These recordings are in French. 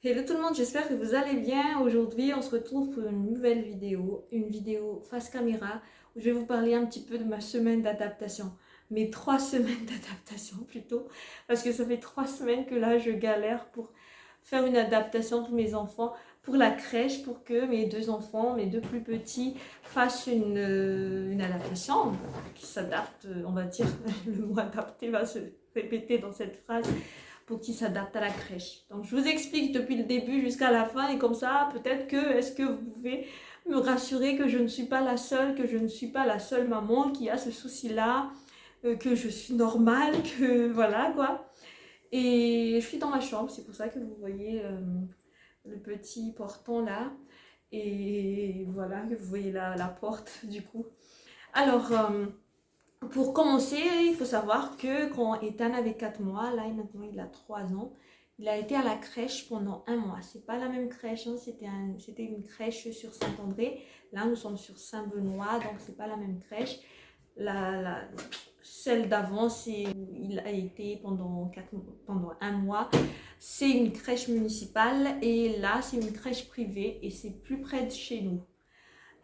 Hello tout le monde, j'espère que vous allez bien. Aujourd'hui, on se retrouve pour une nouvelle une vidéo face caméra, où je vais vous parler un petit peu de ma semaine d'adaptation. Mes 3 semaines d'adaptation plutôt, parce que ça fait 3 semaines que là, je galère pour faire une adaptation pour mes enfants, pour la crèche, pour que mes 2 enfants, mes 2 plus petits, fassent une adaptation qui s'adapte, on va dire, le mot adapté va se répéter dans cette phrase pour qu'ils s'adaptent à la crèche. Donc je vous explique depuis le début jusqu'à la fin et comme ça peut-être que est-ce que vous pouvez me rassurer que je ne suis pas la seule, que je ne suis pas la seule maman qui a ce souci-là, que je suis normale, que voilà quoi. Et je suis dans ma chambre, c'est pour ça que vous voyez le petit portant là. Et voilà, que vous voyez la porte du coup. Alors, pour commencer, il faut savoir que quand Ethan avait 4 mois, là maintenant il a 3 ans, il a été à la crèche pendant 1 mois. C'est pas la même crèche, hein, c'était une crèche sur Saint-André. Là nous sommes sur Saint-Benoît, donc c'est pas la même crèche. Celle d'avant, il a été pendant 1 mois. C'est une crèche municipale et là c'est une crèche privée et c'est plus près de chez nous.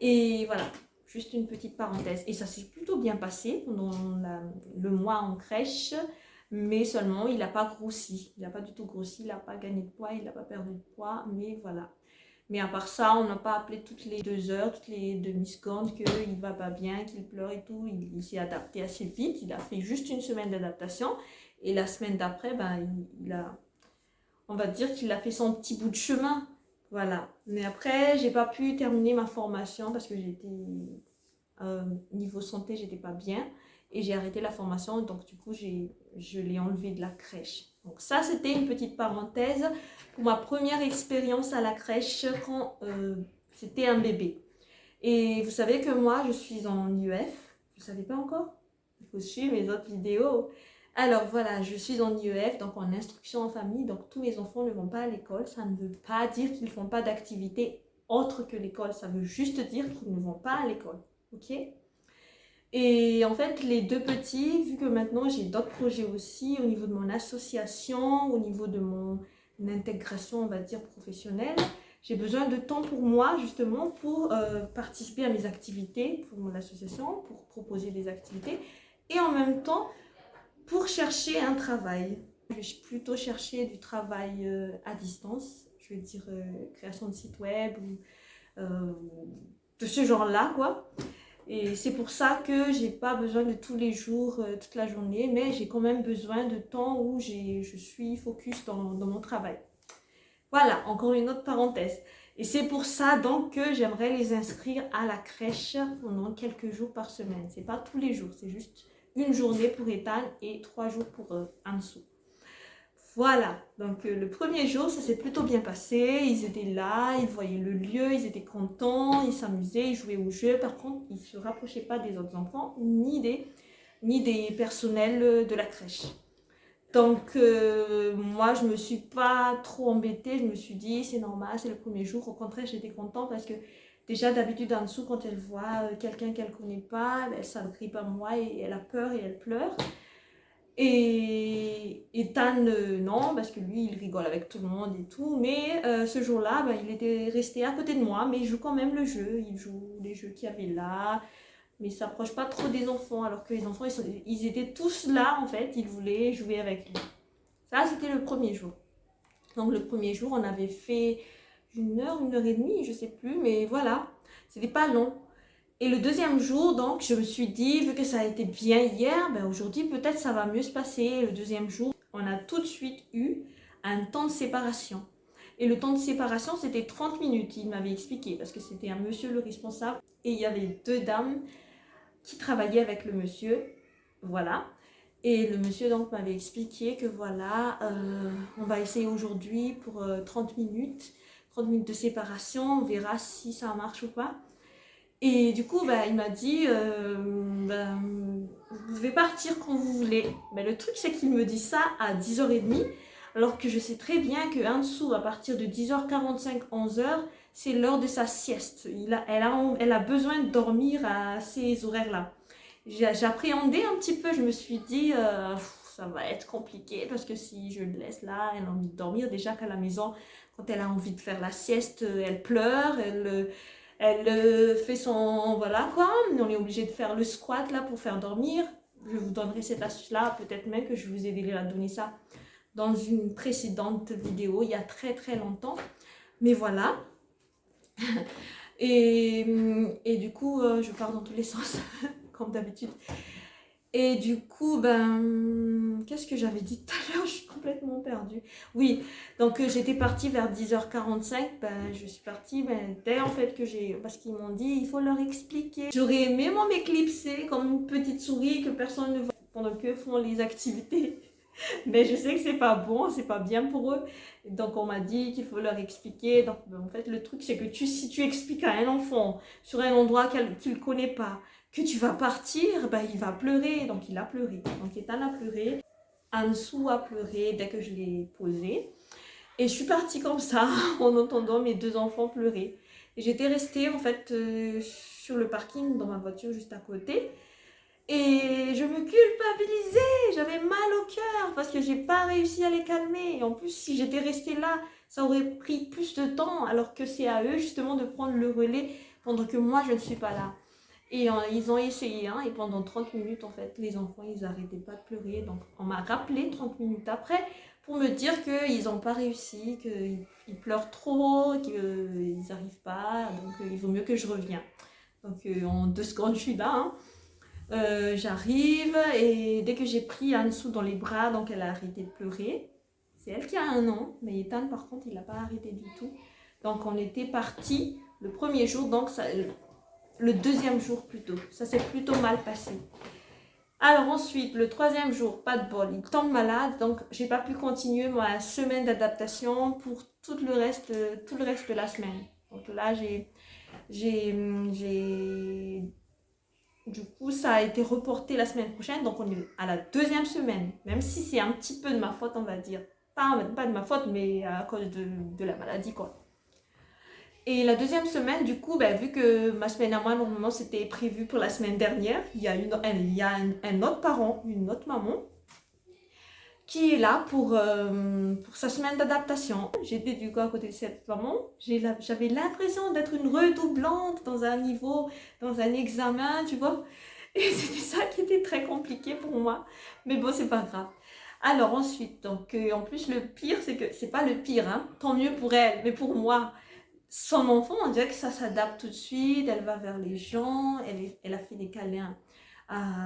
Et voilà, juste une petite parenthèse. Et ça s'est plutôt bien passé pendant le mois en crèche, mais seulement il n'a pas grossi. Il n'a pas du tout grossi, il n'a pas gagné de poids, il n'a pas perdu de poids, mais voilà. Mais à part ça, on n'a pas appelé toutes les 2 heures, toutes les demi-secondes qu'il va pas bien, qu'il pleure et tout. Il s'est adapté assez vite. Il a fait juste une semaine d'adaptation. Et la semaine d'après, ben, on va dire qu'il a fait son petit bout de chemin. Voilà. Mais après, j'ai pas pu terminer ma formation parce que niveau santé, j'étais pas bien. Et j'ai arrêté la formation. Donc, du coup, je l'ai enlevé de la crèche. Donc, ça, c'était une petite parenthèse pour ma première expérience à la crèche quand c'était un bébé. Et vous savez que moi, je suis en UF. Vous savez pas encore? Il faut suivre mes autres vidéos. Alors voilà, je suis en IEF, donc en instruction en famille, donc tous mes enfants ne vont pas à l'école. Ça ne veut pas dire qu'ils ne font pas d'activité autre que l'école, ça veut juste dire qu'ils ne vont pas à l'école. Ok? Et en fait, les 2 petits, vu que maintenant j'ai d'autres projets aussi au niveau de mon association, au niveau de mon intégration, on va dire, professionnelle, j'ai besoin de temps pour moi, justement, pour participer à mes activités pour mon association, pour proposer des activités, et en même temps, pour chercher un travail. Je vais plutôt chercher du travail à distance, je veux dire création de site web ou de ce genre-là, quoi. Et c'est pour ça que j'ai pas besoin de tous les jours, toute la journée, mais j'ai quand même besoin de temps où je suis focus dans mon travail. Voilà, encore une autre parenthèse. Et c'est pour ça donc que j'aimerais les inscrire à la crèche pendant quelques jours par semaine. C'est pas tous les jours, c'est juste une journée pour Ethan et 3 jours pour Ansu. Voilà, donc le premier jour, ça s'est plutôt bien passé. Ils étaient là, ils voyaient le lieu, ils étaient contents, ils s'amusaient, ils jouaient au jeu. Par contre, ils ne se rapprochaient pas des autres enfants ni des personnels de la crèche. Donc, moi, je me suis pas trop embêtée. Je me suis dit, c'est normal, c'est le premier jour. Au contraire, j'étais contente parce que déjà, d'habitude, en dessous, quand elle voit quelqu'un qu'elle connaît pas, elle s'agrippe à moi et elle a peur et elle pleure. Et Tan, non, parce que lui, il rigole avec tout le monde et tout. Mais ce jour-là, bah, il était resté à côté de moi, mais il joue quand même le jeu. Il joue les jeux qu'il y avait là, mais il ne s'approche pas trop des enfants, alors que les enfants, ils étaient tous là, en fait. Ils voulaient jouer avec lui. Ça, c'était le premier jour. Donc, le premier jour, on avait fait 1 heure et demie, je sais plus, mais voilà. C'était pas long. Et le deuxième jour, donc, je me suis dit, vu que ça a été bien hier, ben aujourd'hui, peut-être ça va mieux se passer. Le deuxième jour, on a tout de suite eu un temps de séparation. Et le temps de séparation, c'était 30 minutes, il m'avait expliqué, parce que c'était un monsieur le responsable. Et il y avait 2 dames qui travaillaient avec le monsieur. Voilà. Et le monsieur donc m'avait expliqué que voilà, on va essayer aujourd'hui pour 30 minutes. 30 minutes de séparation, on verra si ça marche ou pas. Et du coup, bah, il m'a dit, vous pouvez partir quand vous voulez. Mais le truc, c'est qu'il me dit ça à 10h30, alors que je sais très bien qu'en dessous, à partir de 10h45, 11h, c'est l'heure de sa sieste. Elle a besoin de dormir à ces horaires-là. J'appréhendais un petit peu, je me suis dit, ça va être compliqué, parce que si je le laisse là, elle a envie de dormir. Déjà qu'à la maison, quand elle a envie de faire la sieste, elle pleure, elle fait son... Voilà quoi, on est obligé de faire le squat là pour faire dormir. Je vous donnerai cette astuce-là, peut-être même que je vous ai déjà donné ça dans une précédente vidéo, il y a très très longtemps. Mais voilà. Et du coup, je pars dans tous les sens, comme d'habitude. Et du coup, ben, qu'est-ce que j'avais dit tout à l'heure? Je suis complètement perdue. Oui, donc j'étais partie vers 10h45. Ben, je suis partie dès en fait que j'ai... Parce qu'ils m'ont dit, il faut leur expliquer. J'aurais aimé m'éclipser comme une petite souris que personne ne voit pendant qu'eux font les activités. Mais je sais que c'est pas bon, c'est pas bien pour eux. Donc on m'a dit qu'il faut leur expliquer. Donc en fait le truc c'est que si tu expliques à un enfant sur un endroit qu'il ne connaît pas, que tu vas partir, ben, il va pleurer. Donc il a pleuré. Donc Ethan a pleuré. Ansu a pleuré dès que je l'ai posé. Et je suis partie comme ça en entendant mes deux enfants pleurer. Et j'étais restée en fait sur le parking dans ma voiture juste à côté. Et je me culpabilisais, j'avais mal au cœur parce que j'ai pas réussi à les calmer. Et en plus, si j'étais restée là, ça aurait pris plus de temps, alors que c'est à eux justement de prendre le relais pendant que moi je ne suis pas là. Et ils ont essayé, hein, et pendant 30 minutes en fait, les enfants ils n'arrêtaient pas de pleurer. Donc on m'a rappelé 30 minutes après pour me dire qu'ils n'ont pas réussi, qu'ils pleurent trop, qu'ils n'arrivent pas, donc il vaut mieux que je revienne. Donc en 2 secondes je suis là, hein. J'arrive et dès que j'ai pris Ansu dans les bras, donc elle a arrêté de pleurer. C'est elle qui a 1 an, mais Ethan par contre il n'a pas arrêté du tout. Donc on était parti le premier jour, donc ça, le deuxième jour plutôt. Ça s'est plutôt mal passé. Alors ensuite, le 3e jour, pas de bol, il tombe malade, donc j'ai pas pu continuer ma semaine d'adaptation pour tout le reste de la semaine. Donc là du coup, ça a été reporté la semaine prochaine, donc on est à la 2e semaine, même si c'est un petit peu de ma faute, on va dire. Pas de ma faute, mais à cause de la maladie, quoi. Et la 2e semaine, du coup, ben, vu que ma semaine à moi, normalement, c'était prévu pour la semaine dernière, il y a un autre parent, une autre maman, qui est là pour sa semaine d'adaptation. J'étais du coup à côté de cette maman. J'avais l'impression d'être une redoublante dans un niveau, dans un examen, tu vois. Et c'était ça qui était très compliqué pour moi. Mais bon, c'est pas grave. Alors ensuite, donc en plus le pire, c'est que c'est pas le pire, hein. Tant mieux pour elle, mais pour moi, son enfant, on dirait que ça s'adapte tout de suite. Elle va vers les gens, elle a fait des câlins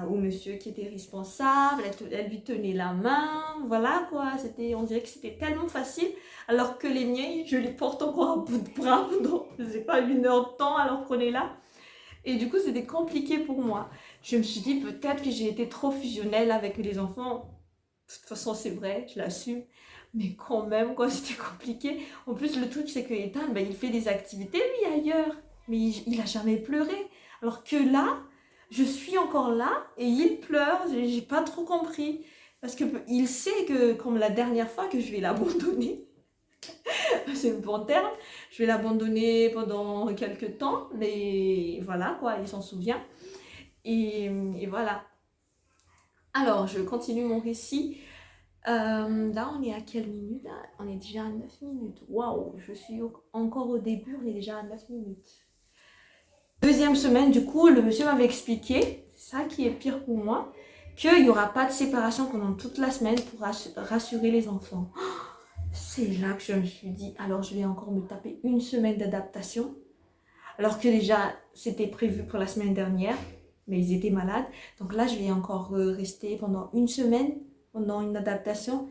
au monsieur qui était responsable, elle lui tenait la main, voilà quoi, on dirait que c'était tellement facile, alors que les miens, je les porte encore à bout de bras, donc je sais pas, 1 heure de temps alors qu'on est là. Et du coup, c'était compliqué pour moi. Je me suis dit peut-être que j'ai été trop fusionnelle avec les enfants. De toute façon, c'est vrai, je l'assume. Mais quand même, quoi, c'était compliqué. En plus, le truc, c'est que Ethan, ben, il fait des activités, lui, ailleurs. Mais il a jamais pleuré. Alors que là, je suis encore là et il pleure. J'ai pas trop compris. Parce qu'il sait que, comme la dernière fois, que je vais l'abandonner. C'est le bon terme. Je vais l'abandonner pendant quelques temps. Mais voilà, quoi, il s'en souvient. Et voilà. Alors, je continue mon récit. Là, on est à quelle minute? On est déjà à 9 minutes. Waouh, je suis encore au début, on est déjà à 9 minutes. 2e semaine, du coup, le monsieur m'avait expliqué, c'est ça qui est pire pour moi, qu'il n'y aura pas de séparation pendant toute la semaine pour rassurer les enfants. C'est là que je me suis dit, alors je vais encore me taper 1 semaine d'adaptation, alors que déjà, c'était prévu pour la semaine dernière, mais ils étaient malades. Donc là, je vais encore rester pendant 1 semaine, pendant une adaptation,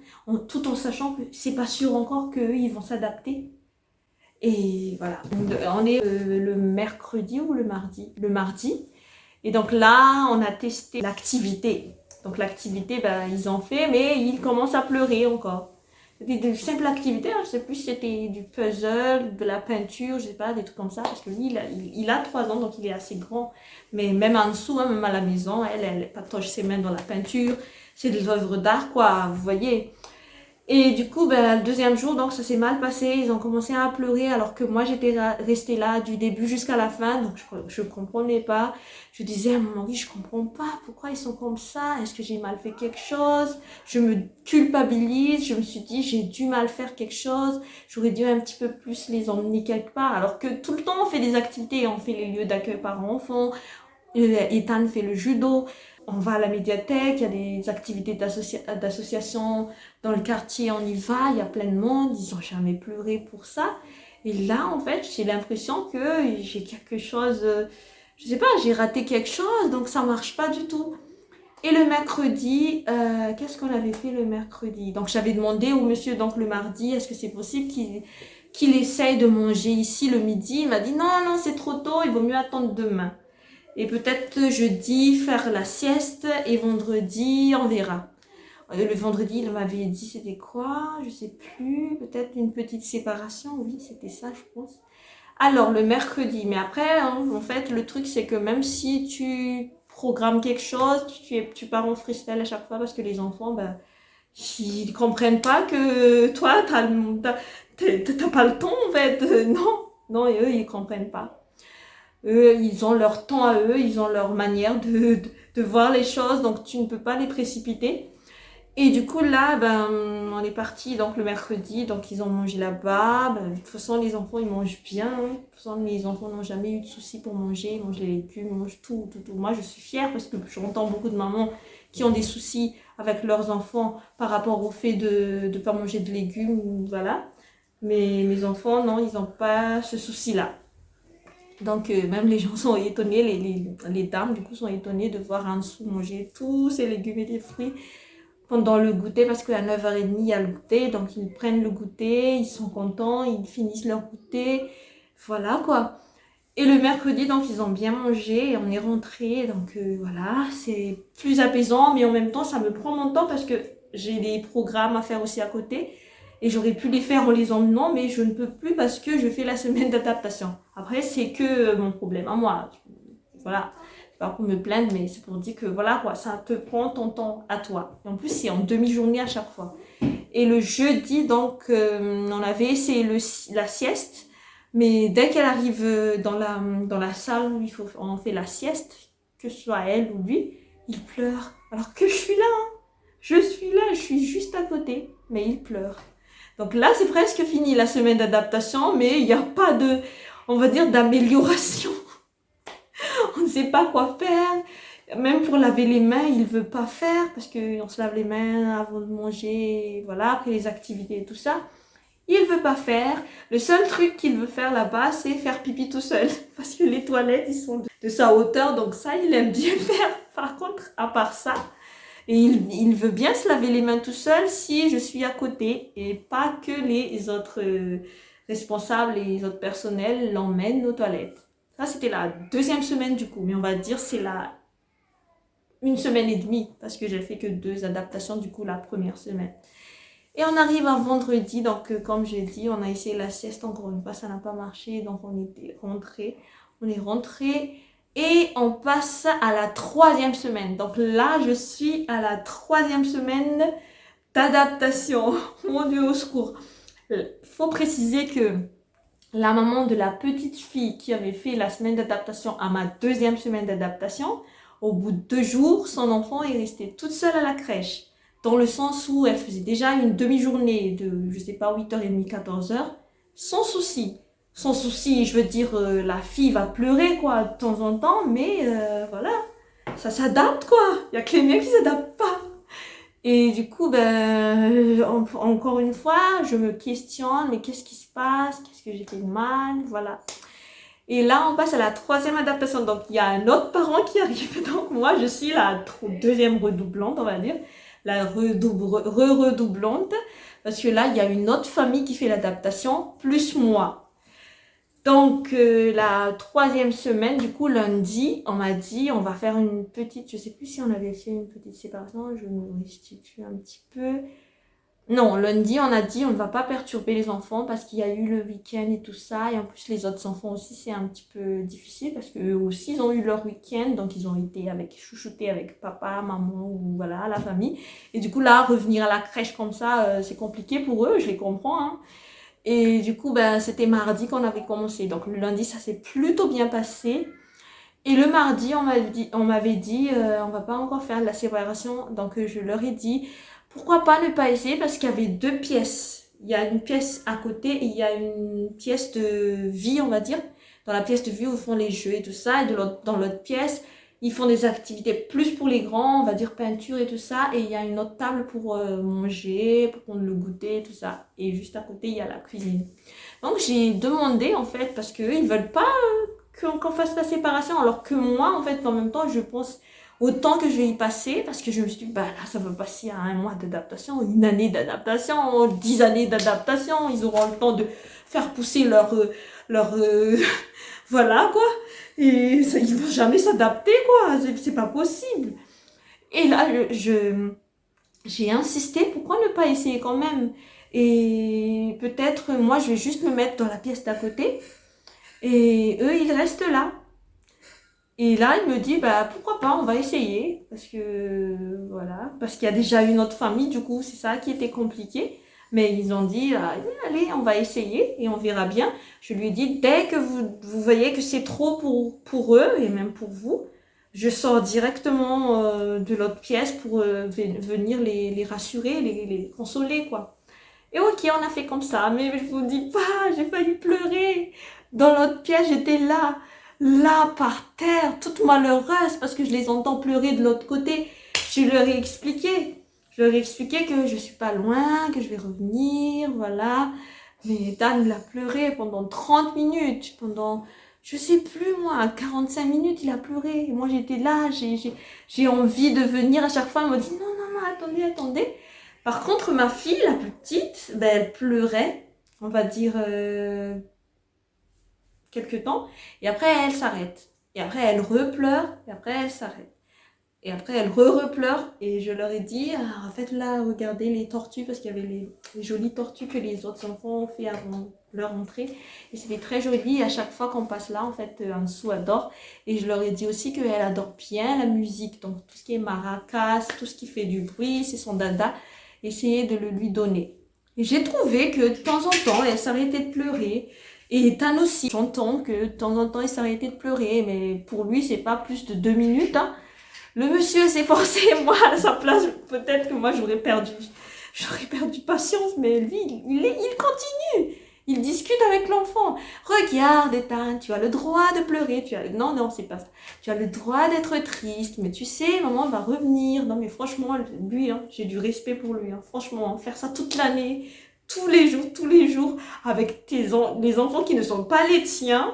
tout en sachant que c'est pas sûr encore qu'eux, ils vont s'adapter. Et voilà, on est le mercredi ou le mardi? Le mardi. Et donc là, on a testé l'activité. Donc l'activité, ben, ils ont fait, mais ils commencent à pleurer encore. C'était de simples activités, hein, je sais plus si c'était du puzzle, de la peinture, je sais pas, des trucs comme ça. Parce que lui, il a 3 ans, donc il est assez grand. Mais même en dessous, hein, même à la maison, elle patauge ses mains dans la peinture. C'est des œuvres d'art, quoi, vous voyez. Et du coup, le deuxième jour, donc ça s'est mal passé. Ils ont commencé à pleurer alors que moi, j'étais restée là du début jusqu'à la fin. Donc, je ne comprenais pas. Je disais à mon mari, je ne comprends pas. Pourquoi ils sont comme ça? Est-ce que j'ai mal fait quelque chose? Je me culpabilise. Je me suis dit, j'ai dû mal faire quelque chose. J'aurais dû un petit peu plus les emmener quelque part. Alors que tout le temps, on fait des activités. On fait les lieux d'accueil par enfants. Ethan fait le judo. On va à la médiathèque, il y a des activités d'association dans le quartier, on y va, il y a plein de monde, ils n'ont jamais pleuré pour ça. Et là, en fait, j'ai l'impression que j'ai quelque chose, je sais pas, j'ai raté quelque chose, donc ça marche pas du tout. Et le mercredi, qu'est-ce qu'on avait fait le mercredi? Donc j'avais demandé au monsieur, donc le mardi, est-ce que c'est possible qu'il essaye de manger ici le midi? Il m'a dit non, non, c'est trop tôt, il vaut mieux attendre demain. Et peut-être jeudi, faire la sieste et vendredi, on verra. Le vendredi, il m'avait dit c'était quoi? Je sais plus. Peut-être une petite séparation. Oui, c'était ça, je pense. Alors, le mercredi. Mais après, hein, en fait, le truc, c'est que même si tu programmes quelque chose, tu pars en freestyle à chaque fois parce que les enfants, ils comprennent pas que toi, t'as pas le temps, en fait. Non, non, et eux, ils comprennent pas. Eux, ils ont leur temps à eux, ils ont leur manière de voir les choses, donc tu ne peux pas les précipiter. Et du coup, là, on est parti donc le mercredi, donc ils ont mangé là-bas. De toute façon, les enfants, ils mangent bien. De toute façon, les enfants n'ont jamais eu de soucis pour manger. Ils mangent les légumes, ils mangent tout, tout, tout. Moi, je suis fière parce que j'entends beaucoup de mamans qui ont des soucis avec leurs enfants par rapport au fait de ne pas manger de légumes, voilà. Mais mes enfants, non, ils n'ont pas ce souci-là. Donc, même les gens sont étonnés, les dames, du coup, sont étonnées de voir Ansou manger tous ces légumes et les fruits pendant le goûter, parce qu'à 9h30, il y a le goûter. Donc, ils prennent le goûter, ils sont contents, ils finissent leur goûter. Voilà, quoi. Et le mercredi, donc, ils ont bien mangé et on est rentré. Donc, voilà, c'est plus apaisant, mais en même temps, ça me prend mon temps parce que j'ai des programmes à faire aussi à côté. Et j'aurais pu les faire en les emmenant, mais je ne peux plus parce que je fais la semaine d'adaptation. Après, c'est que mon problème à moi. Voilà. C'est pas pour me plaindre, mais c'est pour dire que voilà, quoi, ça te prend ton temps à toi. Et en plus, c'est en demi-journée à chaque fois. Et le jeudi, donc, on avait essayé la sieste. Mais dès qu'elle arrive dans la salle où on fait la sieste, que ce soit elle ou lui, il pleure. Alors que je suis là, hein. Je suis là, je suis juste à côté, mais il pleure. Donc là, c'est presque fini la semaine d'adaptation, mais il n'y a pas de, on va dire, d'amélioration. On ne sait pas quoi faire. Même pour laver les mains, il ne veut pas faire parce qu'on se lave les mains avant de manger, voilà, après les activités et tout ça. Il ne veut pas faire. Le seul truc qu'il veut faire là-bas, c'est faire pipi tout seul. Parce que les toilettes, ils sont de sa hauteur, donc ça, il aime bien faire. Par contre, à part ça, et il veut bien se laver les mains tout seul si je suis à côté et pas que les autres responsables et les autres personnels l'emmènent aux toilettes. Ça, c'était la deuxième semaine du coup, mais on va dire c'est une semaine et demie parce que j'ai fait que 2 adaptations du coup la première semaine. Et on arrive à vendredi, donc comme j'ai dit, on a essayé la sieste encore une fois, ça n'a pas marché, donc on était rentré. On est rentré. Et on passe à la 3e semaine. Donc là, je suis à la 3e semaine d'adaptation. Mon Dieu, au secours. Il faut préciser que la maman de la petite fille qui avait fait la semaine d'adaptation à ma 2e semaine d'adaptation, au bout de 2 jours, son enfant est resté toute seule à la crèche. Dans le sens où elle faisait déjà une demi-journée de, je sais pas, 8h30, 14h, sans souci. Sans souci, je veux dire, la fille va pleurer, quoi, de temps en temps, mais voilà, ça s'adapte, quoi. Il n'y a que les miens qui ne s'adaptent pas. Et du coup, encore une fois, je me questionne, mais qu'est-ce qui se passe? Qu'est-ce que j'ai fait de mal? Voilà. Et là, on passe à la 3e adaptation. Donc, il y a un autre parent qui arrive. Donc, moi, je suis la 2e redoublante, on va dire. La redoublante. Parce que là, il y a une autre famille qui fait l'adaptation, plus moi. Donc, la 3e semaine, du coup, lundi, on m'a dit, on va faire une petite, je sais plus si on avait fait une petite séparation, je me restitue un petit peu. Non, lundi, on a dit on ne va pas perturber les enfants parce qu'il y a eu le week-end et tout ça. Et en plus, les autres enfants aussi, c'est un petit peu difficile parce qu'eux aussi, ils ont eu leur week-end. Donc, ils ont été chouchoutés avec papa, maman ou voilà, la famille. Et du coup, là, revenir à la crèche comme ça, c'est compliqué pour eux, je les comprends, hein. Et du coup, ben, c'était mardi qu'on avait commencé. Donc, le lundi, ça s'est plutôt bien passé. Et le mardi, on m'avait dit on va pas encore faire de la séparation. Donc, je leur ai dit pourquoi pas ne pas essayer parce qu'il y avait deux pièces. Il y a une pièce à côté et il y a une pièce de vie, on va dire. Dans la pièce de vie où ils font les jeux et tout ça. Et dans l'autre pièce, ils font des activités plus pour les grands, on va dire peinture et tout ça. Et il y a une autre table pour manger, pour prendre le goûter et tout ça. Et juste à côté, il y a la cuisine. Donc j'ai demandé en fait, parce qu'eux, ils veulent pas qu'on fasse la séparation. Alors que moi, en fait, en même temps, je pense autant que je vais y passer, parce que je me suis dit, bah là, ça va passer à 1 mois d'adaptation, 1 année d'adaptation, 10 années d'adaptation. Ils auront le temps de faire pousser leur voilà quoi. Et ça, ils vont jamais s'adapter quoi. C'est pas possible. Et là, j'ai insisté, pourquoi ne pas essayer quand même? Et peut-être, moi, je vais juste me mettre dans la pièce d'à côté. Et eux, ils restent là. Et là, il me dit, bah, pourquoi pas, on va essayer. Parce que, voilà, parce qu'il y a déjà une autre famille, du coup, c'est ça qui était compliqué. Mais ils ont dit, ah, allez, on va essayer et on verra bien. Je lui ai dit, dès que vous voyez que c'est trop pour eux et même pour vous, je sors directement de l'autre pièce pour venir les rassurer, les consoler, quoi. Et ok, on a fait comme ça, mais je vous dis pas, j'ai failli pleurer. Dans l'autre pièce, j'étais là, par terre, toute malheureuse, parce que je les entends pleurer de l'autre côté. Je leur ai expliqué. Je leur ai expliqué que je suis pas loin, que je vais revenir, voilà. Mais Dan, il a pleuré pendant 30 minutes, pendant, je sais plus moi, 45 minutes, il a pleuré. Et moi, j'étais là, j'ai envie de venir à chaque fois. Elle m'a dit, non, non, non, attendez. Par contre, ma fille, la plus petite, ben, elle pleurait, on va dire, quelques temps. Et après, elle s'arrête. Et après, elle repleure. Et après, elle s'arrête. Et après, elle repleure. Et je leur ai dit, ah, en fait, là, regardez les tortues, parce qu'il y avait les jolies tortues que les autres enfants ont fait avant leur entrée. Et c'était très joli. Et à chaque fois qu'on passe là, en fait, Ansou adore. Et je leur ai dit aussi qu'elle adore bien la musique. Donc, tout ce qui est maracas, tout ce qui fait du bruit, c'est son dada. Essayez de le lui donner. Et j'ai trouvé que de temps en temps, elle s'arrêtait de pleurer. Et Tan aussi, j'entends que de temps en temps, il s'arrêtait de pleurer, mais pour lui, c'est pas plus de 2 minutes, hein. Le monsieur s'est forcé, moi, à sa place, peut-être que moi, j'aurais perdu patience, mais lui, il continue. Il discute avec l'enfant. Regarde, Ethan, tu as le droit de pleurer. Non, non, c'est pas ça. Tu as le droit d'être triste, mais tu sais, maman va revenir. Non, mais franchement, lui, hein, j'ai du respect pour lui. Hein. Franchement, faire ça toute l'année, tous les jours, avec les enfants qui ne sont pas les tiens.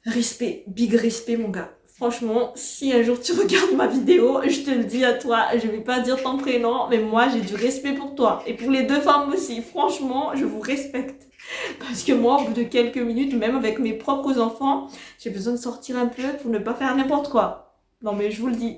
Respect, big respect, mon gars. Franchement, si un jour tu regardes ma vidéo, je te le dis à toi, je vais pas dire ton prénom, mais moi j'ai du respect pour toi. Et pour les deux femmes aussi, franchement, je vous respecte. Parce que moi, au bout de quelques minutes, même avec mes propres enfants, j'ai besoin de sortir un peu pour ne pas faire n'importe quoi. Non mais je vous le dis.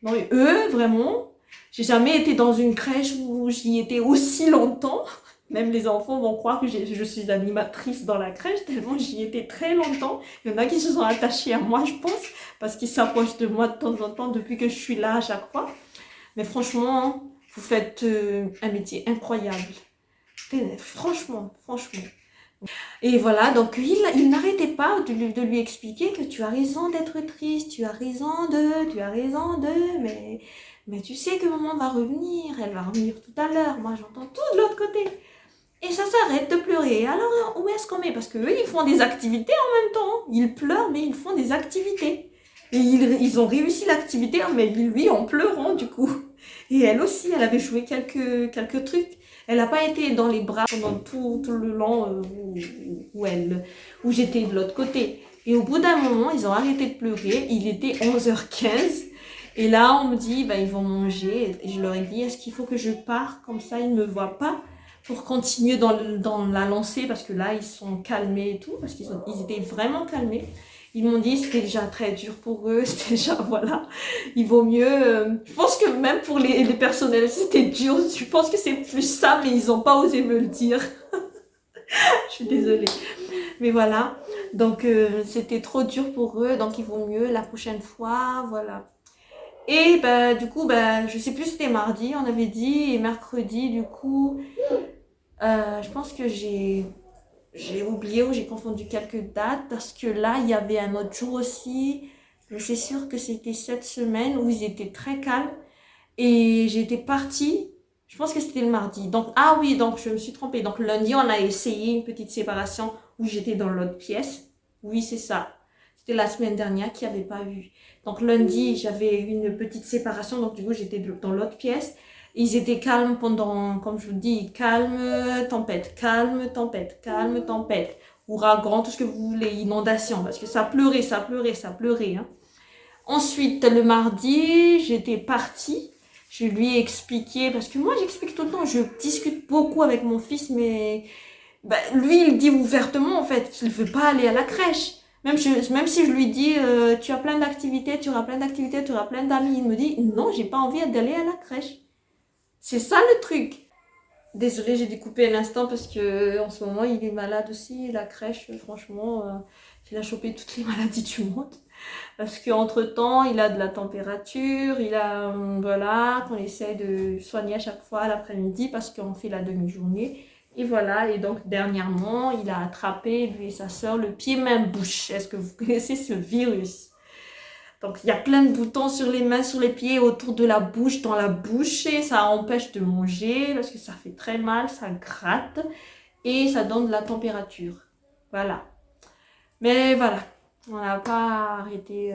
Non mais eux, vraiment, j'ai jamais été dans une crèche où j'y étais aussi longtemps. Même les enfants vont croire que je suis animatrice dans la crèche, tellement j'y étais très longtemps. Il y en a qui se sont attachés à moi, je pense, parce qu'ils s'approchent de moi de temps en temps depuis que je suis là à chaque fois. Mais franchement, vous faites un métier incroyable. Franchement. Et voilà, donc il n'arrêtait pas de lui expliquer que tu as raison d'être triste, tu as raison mais tu sais que maman va revenir, elle va revenir tout à l'heure. Moi, j'entends tout de l'autre côté. Et ça s'arrête de pleurer. Alors, où est-ce qu'on met? Parce qu'eux, ils font des activités en même temps. Ils pleurent, mais ils font des activités. Et ils ont réussi l'activité, mais lui, en pleurant, du coup. Et elle aussi, elle avait joué quelques trucs. Elle n'a pas été dans les bras pendant tout le long où j'étais de l'autre côté. Et au bout d'un moment, ils ont arrêté de pleurer. Il était 11h15. Et là, on me dit, bah, ils vont manger. Et je leur ai dit, est-ce qu'il faut que je parte? Comme ça, ils ne me voient pas. Pour continuer dans la lancée, parce que là, ils sont calmés et tout, parce qu'ils étaient vraiment calmés. Ils m'ont dit que c'était déjà très dur pour eux, c'était déjà, voilà, il vaut mieux... je pense que même pour les personnels, c'était dur, je pense que c'est plus ça, mais ils n'ont pas osé me le dire. Je suis désolée. Mais voilà, donc c'était trop dur pour eux, donc il vaut mieux la prochaine fois, voilà. Et bah, du coup, bah, je sais plus, c'était mardi, on avait dit, et mercredi, du coup, je pense que j'ai oublié ou j'ai confondu quelques dates parce que là, il y avait un autre jour aussi, mais c'est sûr que c'était cette semaine où ils étaient très calmes et j'étais partie, je pense que c'était le mardi. Donc, ah oui, donc je me suis trompée. Donc, lundi, on a essayé une petite séparation où j'étais dans l'autre pièce. Oui, c'est ça. C'était la semaine dernière qu'il n'y avait pas eu. Donc, lundi, j'avais une petite séparation. Donc, du coup, j'étais dans l'autre pièce. Ils étaient calmes pendant, comme je vous dis, calme, tempête, calme, tempête, calme, tempête. Ouragan, tout ce que vous voulez, inondation. Parce que ça pleurait, ça pleurait, ça pleurait. Hein. Ensuite, le mardi, j'étais partie. Je lui ai expliqué, parce que moi j'explique tout le temps, je discute beaucoup avec mon fils, mais bah, lui il dit ouvertement en fait qu'il ne veut pas aller à la crèche. Même si je lui dis, tu as plein d'activités, tu auras plein d'activités, tu auras plein d'amis, il me dit, non, j'ai pas envie d'aller à la crèche. C'est ça le truc. Désolée, j'ai découpé un instant parce que en ce moment il est malade aussi, la crèche, franchement, il a chopé toutes les maladies du monde. Parce qu'entre-temps, il a de la température, il a, voilà, qu'on essaie de soigner à chaque fois l'après-midi parce qu'on fait la demi-journée. Et voilà, et donc dernièrement, il a attrapé, lui et sa soeur, le pied-main-bouche. Est-ce que vous connaissez ce virus? Donc il y a plein de boutons sur les mains, sur les pieds, autour de la bouche, dans la bouche, et ça empêche de manger parce que ça fait très mal, ça gratte et ça donne de la température. Voilà. Mais voilà. On n'a pas arrêté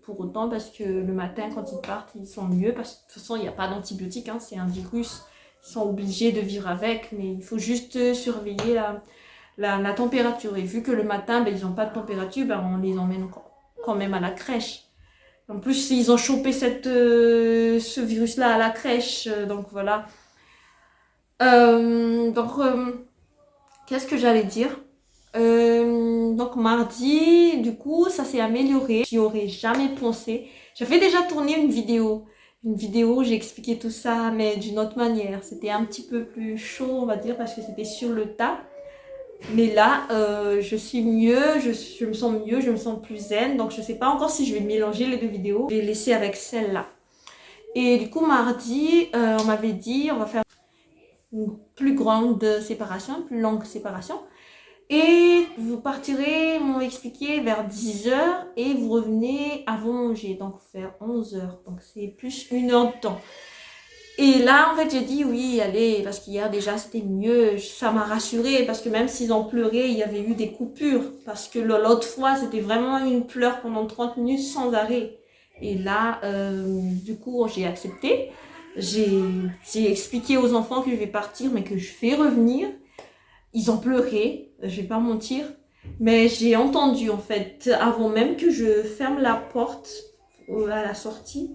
pour autant parce que le matin, quand ils partent, ils sont mieux. Parce que de toute façon, il n'y a pas d'antibiotiques, hein, c'est un virus. Ils sont obligés de vivre avec, mais il faut juste surveiller la température. Et vu que le matin, ben, ils n'ont pas de température, ben, on les emmène quand même à la crèche. En plus, ils ont chopé ce virus-là à la crèche. Donc voilà. Qu'est-ce que j'allais dire? Donc mardi, du coup, ça s'est amélioré. J'y aurais jamais pensé. J'avais déjà tourné une vidéo. Une vidéo où j'ai expliqué tout ça, mais d'une autre manière. C'était un petit peu plus chaud, on va dire, parce que c'était sur le tas. Mais là, je suis mieux, je me sens mieux, je me sens plus zen. Donc je ne sais pas encore si je vais mélanger les deux vidéos. Je vais laisser avec celle-là. Et du coup, mardi, on m'avait dit, on va faire une plus grande séparation, une plus longue séparation. Et vous partirez, m'ont expliqué, vers 10h et vous revenez avant manger, donc vers 11h. Donc c'est plus 1 heure de temps. Et là, en fait, j'ai dit oui, allez, parce qu'hier déjà c'était mieux. Ça m'a rassurée parce que même s'ils ont pleuré, il y avait eu des coupures. Parce que l'autre fois, c'était vraiment une pleure pendant 30 minutes sans arrêt. Et là, du coup, j'ai accepté. J'ai expliqué aux enfants que je vais partir, mais que je vais revenir. Ils ont pleuré, je vais pas mentir, mais j'ai entendu en fait, avant même que je ferme la porte à la sortie,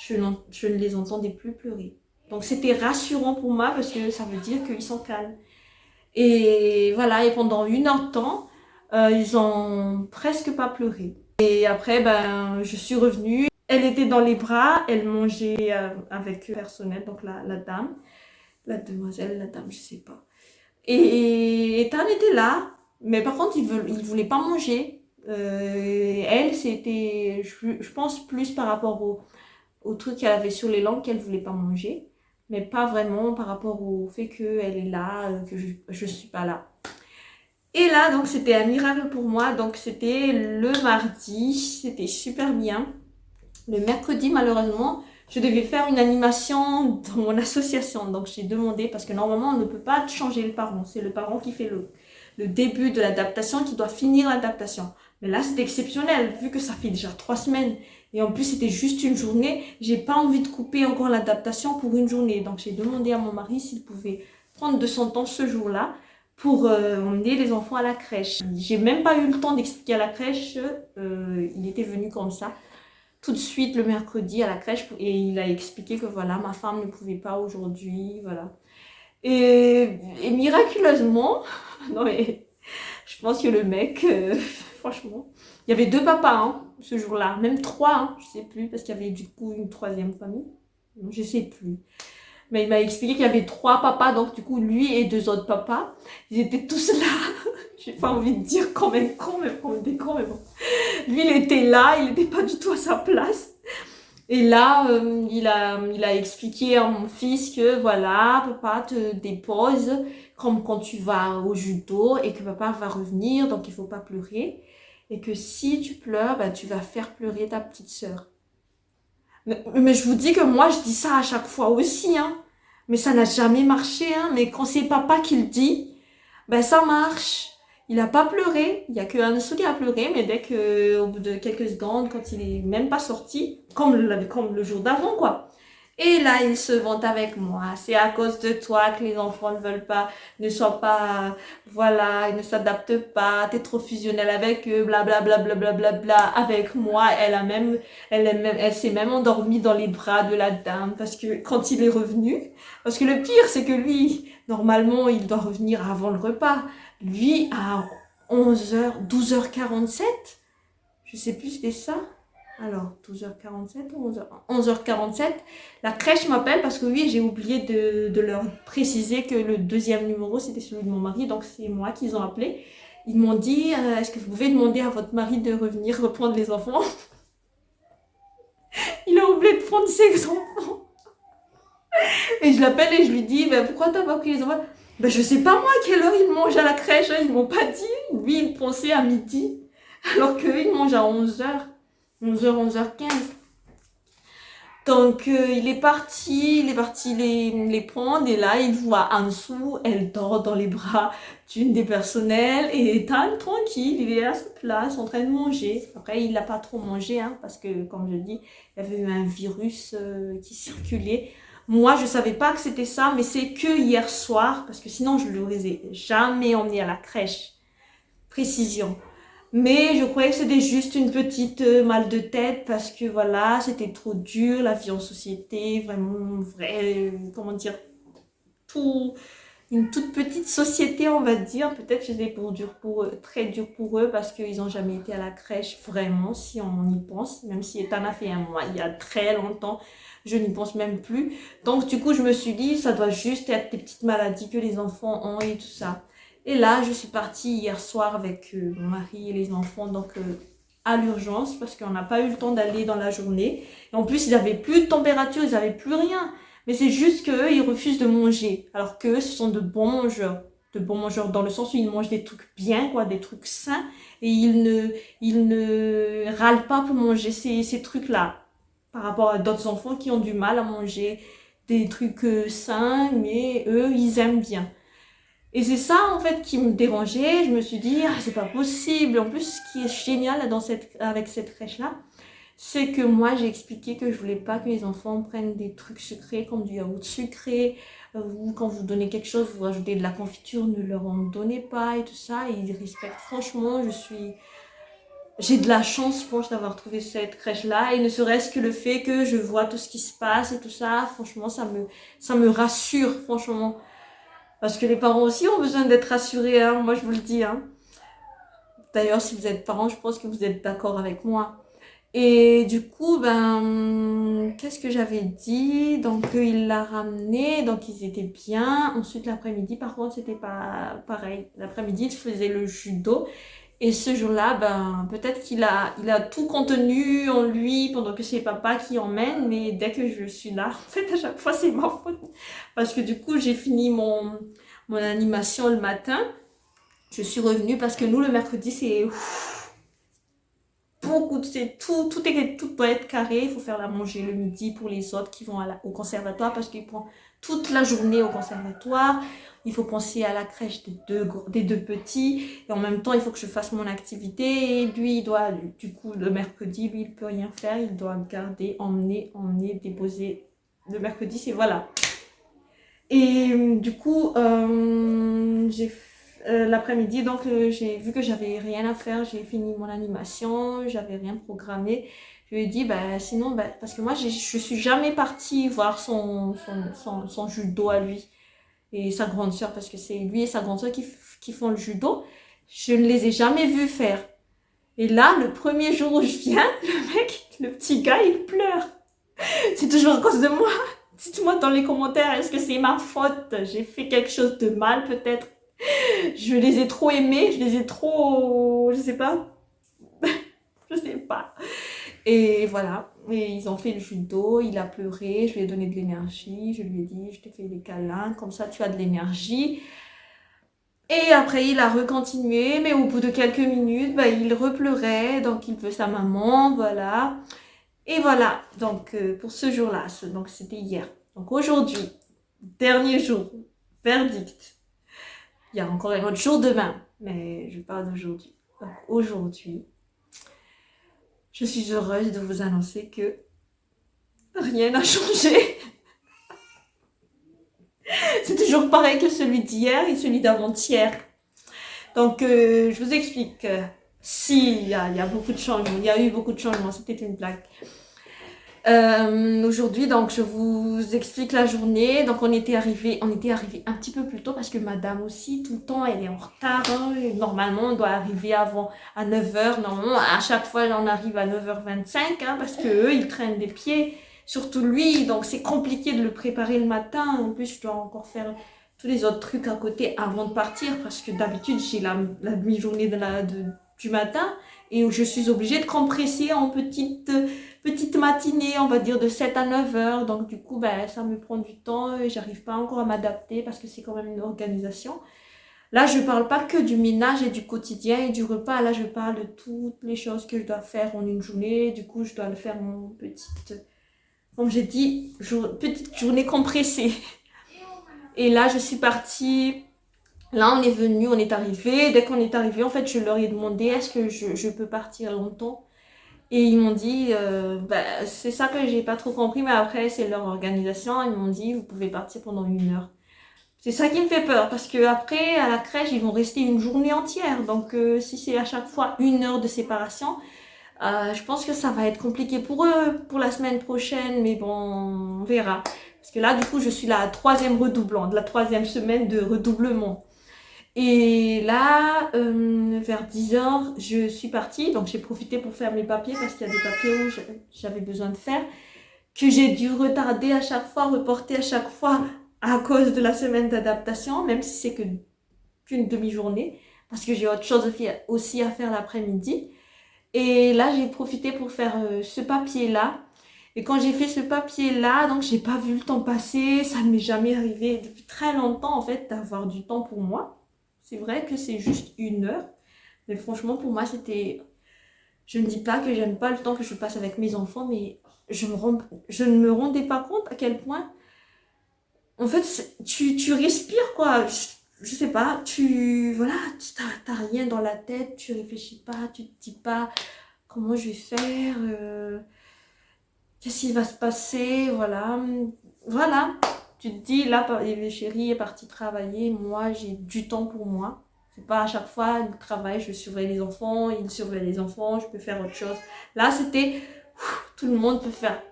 je ne les entendais plus pleurer. Donc c'était rassurant pour moi parce que ça veut dire qu'ils sont calmes. Et voilà, et pendant 1 heure de temps, ils ont presque pas pleuré. Et après, ben, je suis revenue. Elle était dans les bras, elle mangeait avec le personnel, donc la dame, la demoiselle, la dame, je sais pas. Et Ethan était là, mais par contre, il ne voulait pas manger. Elle, c'était, je pense, plus par rapport au truc qu'elle avait sur les langues qu'elle ne voulait pas manger, mais pas vraiment par rapport au fait qu'elle est là, que je ne suis pas là. Et là, donc, c'était un miracle pour moi. Donc, c'était le mardi, c'était super bien. Le mercredi, malheureusement, je devais faire une animation dans mon association. Donc, j'ai demandé, parce que normalement, on ne peut pas changer le parent. C'est le parent qui fait le début de l'adaptation, qui doit finir l'adaptation. Mais là, c'était exceptionnel, vu que ça fait déjà 3 semaines. Et en plus, c'était juste une journée. J'ai pas envie de couper encore l'adaptation pour une journée. Donc, j'ai demandé à mon mari s'il pouvait prendre de son temps ce jour-là pour emmener les enfants à la crèche. J'ai même pas eu le temps d'expliquer à la crèche. Il était venu comme ça tout de suite le mercredi à la crèche et il a expliqué que voilà, ma femme ne pouvait pas aujourd'hui, voilà. Et miraculeusement, non mais Je pense que le mec, franchement, il y avait 2 papas hein, ce jour-là, même 3, hein, je sais plus, parce qu'il y avait du coup une 3e famille. Je sais plus. Mais il m'a expliqué qu'il y avait 3 papas, donc du coup, lui et 2 autres papas, ils étaient tous là. J'ai pas envie de dire quand même con, mais bon. Lui, il était là, il n'était pas du tout à sa place. Et là, il a expliqué à mon fils que voilà, papa te dépose comme quand tu vas au judo et que papa va revenir, donc il faut pas pleurer. Et que si tu pleures, bah, tu vas faire pleurer ta petite sœur. Mais je vous dis que moi, je dis ça à chaque fois aussi, hein. Mais ça n'a jamais marché, hein. Mais quand c'est papa qui le dit, ben ça marche. Il n'a pas pleuré. Il n'y a qu'un seul qui a pleuré, mais dès que, au bout de quelques secondes, quand il est même pas sorti, comme le jour d'avant, quoi. Et là, il se vante avec moi. C'est à cause de toi que les enfants ne veulent pas, ne soient pas, voilà, ils ne s'adaptent pas. T'es trop fusionnel avec eux, blablabla, blablabla, bla. Avec moi, elle s'est même endormie dans les bras de la dame parce que quand il est revenu, parce que le pire, c'est que lui, normalement, il doit revenir avant le repas. Lui, à 11h, 12h47, je sais plus, c'était ça. Alors, 12h47 ou 11h47, la crèche m'appelle parce que oui, j'ai oublié de leur préciser que le 2e numéro, c'était celui de mon mari, donc c'est moi qu'ils ont appelé. Ils m'ont dit, est-ce que vous pouvez demander à votre mari de revenir reprendre les enfants? Il a oublié de prendre ses enfants. Et je l'appelle et je lui dis, ben, pourquoi t'as pas pris les enfants? Ben, je sais pas moi à quelle heure ils mangent à la crèche, hein, ils m'ont pas dit. Lui, il pensait à midi, alors qu'eux, ils mangent à 11h. 11h, 11h15. Donc, il est parti les prendre. Et là, il voit Ansu, elle dort dans les bras d'une des personnels. Et Ethan, tranquille, il est à sa place, en train de manger. Après, il n'a pas trop mangé, hein, parce que, comme je dis, il y avait eu un virus qui circulait. Moi, je ne savais pas que c'était ça, mais c'est que hier soir, parce que sinon, je ne l'aurais jamais emmené à la crèche. Précision. Mais je croyais que c'était juste une petite mal de tête parce que voilà, c'était trop dur, la vie en société, vraiment vrai, comment dire, une toute petite société, on va dire. Peut-être que c'était très dur pour eux parce qu'ils n'ont jamais été à la crèche, vraiment, si on y pense. Même si Ethan a fait un mois, il y a très longtemps, je n'y pense même plus. Donc du coup, je me suis dit, ça doit juste être des petites maladies que les enfants ont et tout ça. Et là, je suis partie hier soir avec mon mari et les enfants, donc à l'urgence, parce qu'on n'a pas eu le temps d'aller dans la journée. Et en plus, ils n'avaient plus de température, ils n'avaient plus rien. Mais c'est juste qu'eux, ils refusent de manger. Alors qu'eux, ce sont de bons mangeurs. De bons mangeurs dans le sens où ils mangent des trucs bien, quoi, des trucs sains. Et ils ne râlent pas pour manger ces trucs-là. Par rapport à d'autres enfants qui ont du mal à manger des trucs sains, mais eux, ils aiment bien. Et c'est ça en fait qui me dérangeait. Je me suis dit, ah, c'est pas possible. En plus, ce qui est génial avec cette crèche-là, c'est que moi j'ai expliqué que je voulais pas que les enfants prennent des trucs sucrés comme du yaourt sucré. Ou quand vous donnez quelque chose, vous rajoutez de la confiture, ne leur en donnez pas et tout ça. Et ils respectent. Franchement, j'ai de la chance, je pense, d'avoir trouvé cette crèche-là. Et ne serait-ce que le fait que je vois tout ce qui se passe et tout ça, franchement, ça me rassure, franchement. Parce que les parents aussi ont besoin d'être rassurés, hein, moi je vous le dis. Hein. D'ailleurs, si vous êtes parents, je pense que vous êtes d'accord avec moi. Et du coup, qu'est-ce que j'avais dit? Donc, il l'a ramené, donc ils étaient bien. Ensuite, l'après-midi, par contre, c'était pas pareil. L'après-midi, il faisait le judo. Et ce jour-là, peut-être qu'il a tout contenu en lui pendant que c'est papa qui emmène, mais dès que je suis là, en fait, à chaque fois, c'est ma faute. Parce que du coup, j'ai fini mon animation le matin. Je suis revenue parce que nous, le mercredi, c'est beaucoup, tout doit être carré. Il faut faire la manger le midi pour les autres qui vont au conservatoire parce qu'ils prennent toute la journée au conservatoire. Il faut penser à la crèche des deux petits. Et en même temps, il faut que je fasse mon activité. Et lui, il doit, du coup, le mercredi, lui, il ne peut rien faire. Il doit garder, emmener, déposer. Le mercredi, c'est voilà. Et du coup, l'après-midi, donc j'ai vu que j'avais rien à faire. J'ai fini mon animation. J'avais rien programmé. Je lui ai dit, sinon, parce que moi, je suis jamais partie voir son judo à lui. Et sa grande soeur, parce que c'est lui et sa grande soeur qui font le judo. Je ne les ai jamais vus faire. Et là, le premier jour où je viens, le petit gars, il pleure. C'est toujours à cause de moi. Dites-moi dans les commentaires, est-ce que c'est ma faute? J'ai fait quelque chose de mal peut-être? Je les ai trop aimés, je les ai trop... Je sais pas. Je sais pas. Et voilà. Et ils ont fait le judo, il a pleuré, je lui ai donné de l'énergie, je lui ai dit, je te fais des câlins, comme ça tu as de l'énergie. Et après, il a recontinué, mais au bout de quelques minutes, bah, il repleurait, donc il veut sa maman, voilà. Et voilà, donc pour ce jour-là, donc c'était hier. Donc aujourd'hui, dernier jour, verdict. Il y a encore un autre jour demain, mais je parle d'aujourd'hui. Donc aujourd'hui, je suis heureuse de vous annoncer que rien n'a changé. C'est toujours pareil que celui d'hier et celui d'avant-hier. Donc, je vous explique. Si, il y a beaucoup de changements. Il y a eu beaucoup de changements. C'était une blague. Aujourd'hui, donc, je vous explique la journée. Donc, on était arrivé un petit peu plus tôt parce que madame aussi, tout le temps, elle est en retard. Hein. Normalement, on doit arriver avant à 9h. Normalement, à chaque fois, on arrive à 9h25 hein, parce qu'eux, ils traînent des pieds. Surtout lui, donc c'est compliqué de le préparer le matin. En plus, je dois encore faire tous les autres trucs à côté avant de partir parce que d'habitude, j'ai la demi-journée du matin et je suis obligée de compresser en petite matinée, on va dire de 7 à 9 heures. Donc du coup, ben, ça me prend du temps et j'arrive pas encore à m'adapter parce que c'est quand même une organisation. Là, je parle pas que du ménage et du quotidien et du repas. Là, je parle de toutes les choses que je dois faire en une journée. Du coup, je dois le faire en comme j'ai dit, petite journée compressée. Et là, je suis partie. Là, on est venu, on est arrivé. Dès qu'on est arrivé, en fait, je leur ai demandé est-ce que je peux partir longtemps. Et ils m'ont dit, c'est ça que j'ai pas trop compris, mais après, c'est leur organisation. Ils m'ont dit, vous pouvez partir pendant 1 heure. C'est ça qui me fait peur, parce que après, à la crèche, ils vont rester une journée entière. Donc, si c'est à chaque fois 1 heure de séparation, je pense que ça va être compliqué pour eux pour la semaine prochaine, mais bon, on verra. Parce que là, du coup, je suis la 3e redoublant, de la 3e semaine de redoublement. Et là, vers 10h, je suis partie. Donc, j'ai profité pour faire mes papiers parce qu'il y a des papiers où j'avais besoin de faire, que j'ai dû retarder à chaque fois, reporter à chaque fois à cause de la semaine d'adaptation, même si c'est qu'une demi-journée, parce que j'ai autre chose aussi à faire l'après-midi. Et là, j'ai profité pour faire ce papier-là. Et quand j'ai fait ce papier-là, donc j'ai pas vu le temps passer. Ça ne m'est jamais arrivé depuis très longtemps, en fait, d'avoir du temps pour moi. C'est vrai que c'est juste 1 heure. Mais franchement, pour moi, c'était... Je ne dis pas que j'aime pas le temps que je passe avec mes enfants, mais je ne me rendais pas compte à quel point... En fait, tu respires, quoi. Je sais pas, voilà, t'as rien dans la tête, tu réfléchis pas, tu te dis pas comment je vais faire, qu'est-ce qui va se passer, voilà. Voilà, tu te dis, là, le chéri est parti travailler, moi, j'ai du temps pour moi. C'est pas à chaque fois, le travail, je surveille les enfants, il surveille les enfants, je peux faire autre chose. Là, c'était, tout le monde peut faire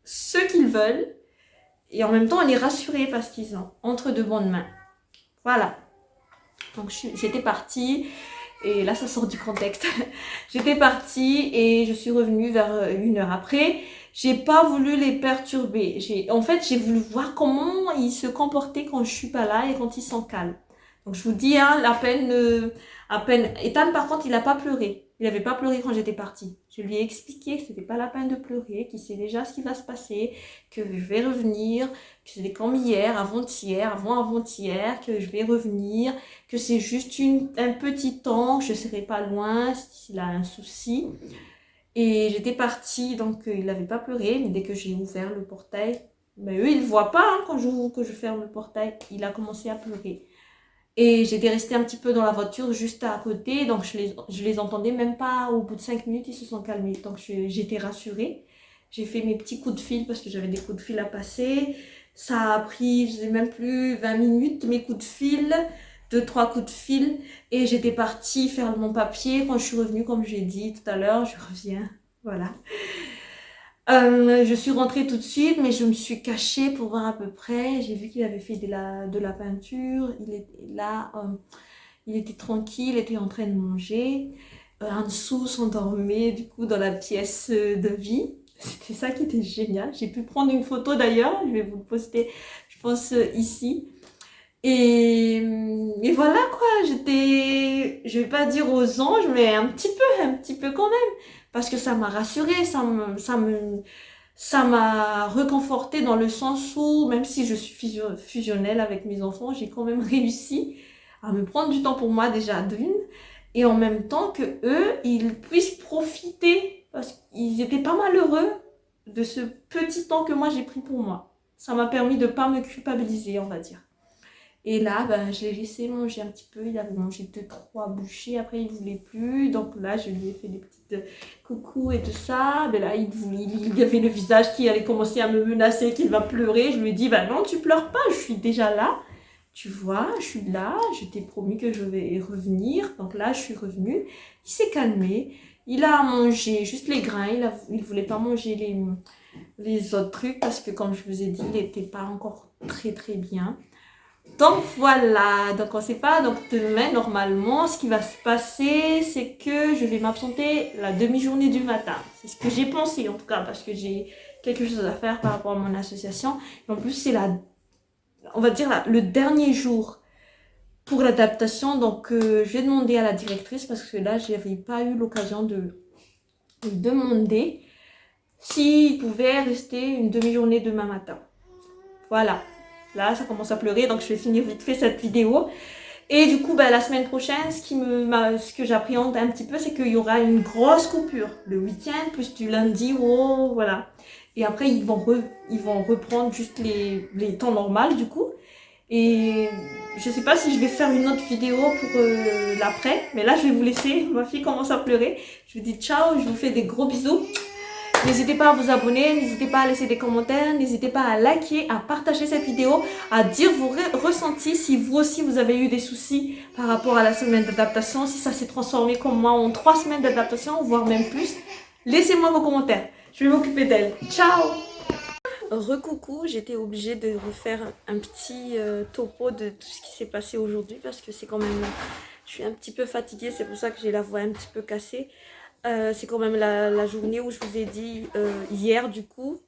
ce qu'ils veulent. Et en même temps, on est rassuré parce qu'ils sont entre de bonnes mains. Voilà. Donc, j'étais partie. Et là, ça sort du contexte. J'étais partie et je suis revenue vers 1 heure après. J'ai pas voulu les perturber. En fait, j'ai voulu voir comment ils se comportaient quand je suis pas là et quand ils sont calmes. Donc, je vous dis, hein, à peine. Ethan, par contre, il a pas pleuré. Il n'avait pas pleuré quand j'étais partie. Je lui ai expliqué que c'était pas la peine de pleurer, qu'il sait déjà ce qui va se passer, que je vais revenir, que c'était comme hier, avant-hier, avant-avant-hier, que je vais revenir, que c'est juste un petit temps, je ne serai pas loin s'il a un souci. Et j'étais partie, donc il n'avait pas pleuré, mais dès que j'ai ouvert le portail, mais eux, ils ne voient pas hein, que je ferme le portail, il a commencé à pleurer. Et j'étais restée un petit peu dans la voiture juste à côté, donc je les entendais même pas. Au bout de 5 minutes, ils se sont calmés. Donc j'étais rassurée. J'ai fait mes petits coups de fil parce que j'avais des coups de fil à passer. Ça a pris, je ne sais même plus, 20 minutes, mes coups de fil, 2-3 coups de fil. Et j'étais partie faire mon papier. Quand je suis revenue, comme j'ai dit tout à l'heure, je reviens. Voilà. Je suis rentrée tout de suite, mais je me suis cachée pour voir à peu près. J'ai vu qu'il avait fait de la peinture. Il était là. Il était tranquille, il était en train de manger. Ansu s'endormait du coup dans la pièce de vie. C'était ça qui était génial. J'ai pu prendre une photo d'ailleurs, je vais vous le poster, je pense, ici. Et voilà quoi, je vais pas dire aux anges, mais un petit peu quand même. Parce que ça m'a rassurée, ça m'a reconfortée dans le sens où, même si je suis fusionnelle avec mes enfants, j'ai quand même réussi à me prendre du temps pour moi déjà d'une, et en même temps que eux, ils puissent profiter, parce qu'ils étaient pas malheureux de ce petit temps que moi j'ai pris pour moi. Ça m'a permis de pas me culpabiliser, on va dire. Et là, ben, je l'ai laissé manger un petit peu. Il avait mangé 2-3 bouchées. Après, il ne voulait plus. Donc là, je lui ai fait des petites coucou et tout ça. Mais là, il avait le visage qui allait commencer à me menacer, qu'il va pleurer. Je lui ai dit, ben non, tu pleures pas. Je suis déjà là. Tu vois, je suis là. Je t'ai promis que je vais revenir. Donc là, je suis revenue. Il s'est calmé. Il a mangé juste les grains. Il ne voulait pas manger les autres trucs parce que, comme je vous ai dit, il n'était pas encore très, très bien. Donc voilà, donc on sait pas, donc demain normalement ce qui va se passer c'est que je vais m'absenter la demi-journée du matin. C'est ce que j'ai pensé en tout cas parce que j'ai quelque chose à faire par rapport à mon association. Et en plus c'est on va dire le dernier jour pour l'adaptation, donc je vais demander à la directrice parce que là j'avais pas eu l'occasion de demander s'il pouvait rester une demi-journée demain matin. Voilà. Là, ça commence à pleurer, donc je vais finir vite fait cette vidéo. Et du coup, ben, la semaine prochaine, ce que j'appréhende un petit peu, c'est qu'il y aura une grosse coupure. Le week-end, plus du lundi, oh, voilà. Et après, ils vont reprendre juste les temps normaux, du coup. Et je sais pas si je vais faire une autre vidéo pour l'après. Mais là, je vais vous laisser. Ma fille commence à pleurer. Je vous dis ciao, je vous fais des gros bisous. N'hésitez pas à vous abonner, n'hésitez pas à laisser des commentaires, n'hésitez pas à liker, à partager cette vidéo, à dire vos ressentis si vous aussi vous avez eu des soucis par rapport à la semaine d'adaptation, si ça s'est transformé comme moi en 3 semaines d'adaptation, voire même plus. Laissez-moi vos commentaires, je vais m'occuper d'elle. Ciao! Recoucou, j'étais obligée de refaire un petit topo de tout ce qui s'est passé aujourd'hui parce que c'est quand même... Je suis un petit peu fatiguée, c'est pour ça que j'ai la voix un petit peu cassée. C'est quand même la journée où je vous ai dit hier du coup,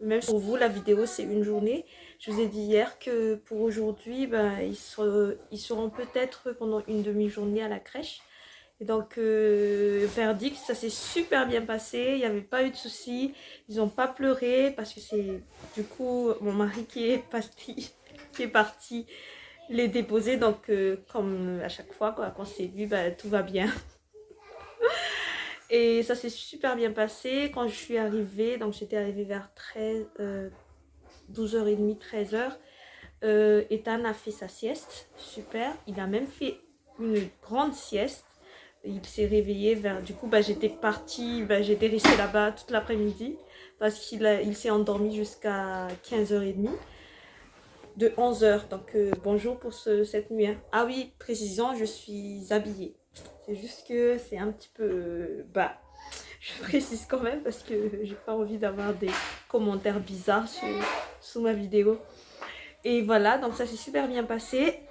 même pour vous la vidéo c'est une journée, je vous ai dit hier que pour aujourd'hui ben, ils seront peut-être pendant une demi-journée à la crèche. Et donc verdict, ça s'est super bien passé, il n'y avait pas eu de soucis, ils n'ont pas pleuré parce que c'est du coup mon mari qui est parti les déposer, donc comme à chaque fois quand on s'est vu, ben, tout va bien. Et ça s'est super bien passé. Quand je suis arrivée, donc j'étais arrivée vers 12h30, 13h. Ethan a fait sa sieste, super. Il a même fait une grande sieste. Il s'est réveillé vers... Du coup, bah, j'étais partie, bah, j'étais restée là-bas toute l'après-midi. Parce qu'il s'est endormi jusqu'à 15h30. De 11h. Donc, bonjour pour cette nuit. Hein. Ah oui, précision, je suis habillée. C'est juste que c'est un petit peu bas. Je précise quand même parce que j'ai pas envie d'avoir des commentaires bizarres sous ma vidéo. Et voilà, donc ça s'est super bien passé.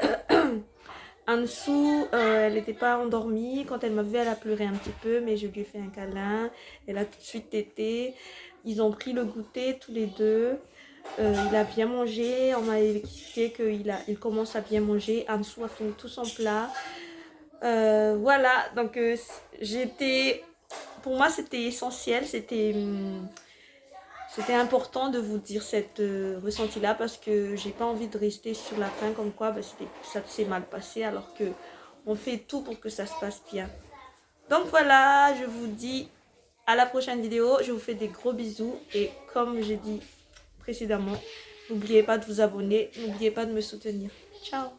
Ansu, elle n'était pas endormie. Quand elle m'a vue, elle a pleuré un petit peu, mais je lui ai fait un câlin. Elle a tout de suite tété. Ils ont pris le goûter tous les deux. Il a bien mangé. On m'a expliqué qu'il commence à bien manger. Ansu a fini tout son plat. Voilà, donc pour moi c'était essentiel, c'était important de vous dire cette ressenti là parce que j'ai pas envie de rester sur la fin comme quoi bah, ça s'est mal passé alors que on fait tout pour que ça se passe bien. Donc voilà, je vous dis à la prochaine vidéo, je vous fais des gros bisous et comme j'ai dit précédemment, n'oubliez pas de vous abonner, n'oubliez pas de me soutenir. Ciao!